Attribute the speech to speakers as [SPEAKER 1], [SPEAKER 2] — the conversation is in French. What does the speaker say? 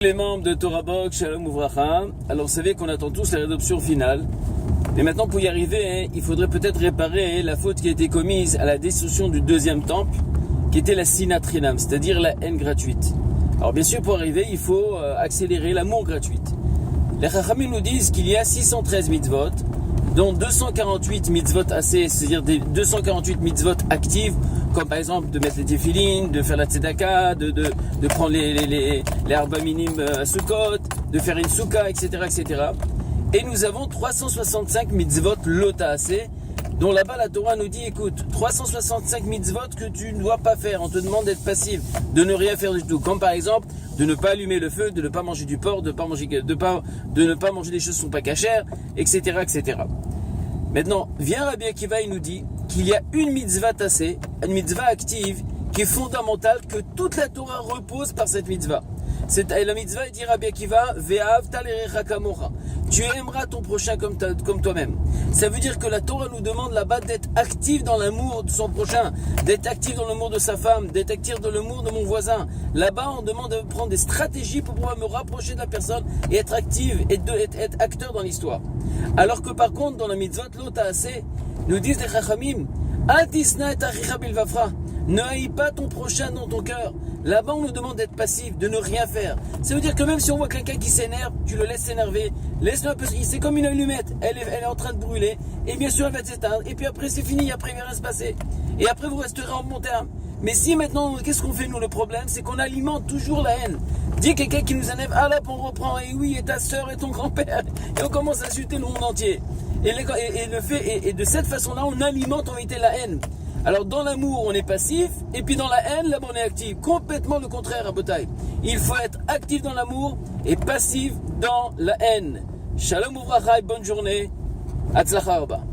[SPEAKER 1] Les membres de Torah Box, Shalom Uvracha. Alors vous savez qu'on attend tous la rédemption finale. Mais maintenant pour y arriver, il faudrait peut-être réparer la faute qui a été commise à la destruction du deuxième temple, qui était la sinat chinam, c'est-à-dire la haine gratuite. Alors bien sûr pour arriver, il faut accélérer l'amour gratuit. Les Chachamim nous disent qu'il y a 613 mitzvot, dont 248 mitzvot assez, c'est-à-dire des 248 mitzvot actives, comme par exemple de mettre les téfilines, de faire la tzedaka, de prendre les arba minimes à Sukkot, de faire une souka, etc., etc. Et nous avons 365 mitzvot lota assez, dont là-bas la Torah nous dit, écoute, 365 mitzvot que tu ne dois pas faire, on te demande d'être passif, de ne rien faire du tout, comme par exemple de ne pas allumer le feu, de ne pas manger du porc, de ne pas manger des choses qui ne sont pas cachères, etc., etc. Maintenant, vient Rabbi Akiva, il nous dit qu'il y a une mitzvah tassée, une mitzvah active, qui est fondamentale, que toute la Torah repose par cette mitzvah. La mitzvah, il dit Rabbi Akiva, ve'ahavta l'erecha kamocha. Tu aimeras ton prochain comme toi-même. Ça veut dire que la Torah nous demande là-bas d'être actif dans l'amour de son prochain, d'être actif dans l'amour de sa femme, d'être actif dans l'amour de mon voisin. Là-bas, on demande de prendre des stratégies pour pouvoir me rapprocher de la personne et être active et être acteur dans l'histoire. Alors que par contre, dans la mitzvot lota assez, nous disent les Chachamim, Atisna et achicha bilvafra. Ne haïs pas ton prochain dans ton cœur. Là-bas, on nous demande d'être passif, de ne rien faire. Ça veut dire que même si on voit quelqu'un qui s'énerve, tu le laisses s'énerver. Laisse-le un peu. C'est comme une allumette. Elle est en train de brûler. Et bien sûr, elle va s'éteindre. Et puis après, c'est fini. Après, il va rien se passer. Et après, vous resterez en bon terme. Mais si maintenant, qu'est-ce qu'on fait nous? Le problème, c'est qu'on alimente toujours la haine. Dis quelqu'un qui nous énerve, ah là, on reprend. Et oui, et ta soeur et ton grand-père. Et on commence à insulter le monde entier. Et de cette façon-là, on alimente en réalité la haine. Alors dans l'amour on est passif, et puis dans la haine là-bas on est actif. Complètement le contraire à Botaï. Il faut être actif dans l'amour et passif dans la haine. Shalom Uvracha, bonne journée. Hatzlacha Rabba.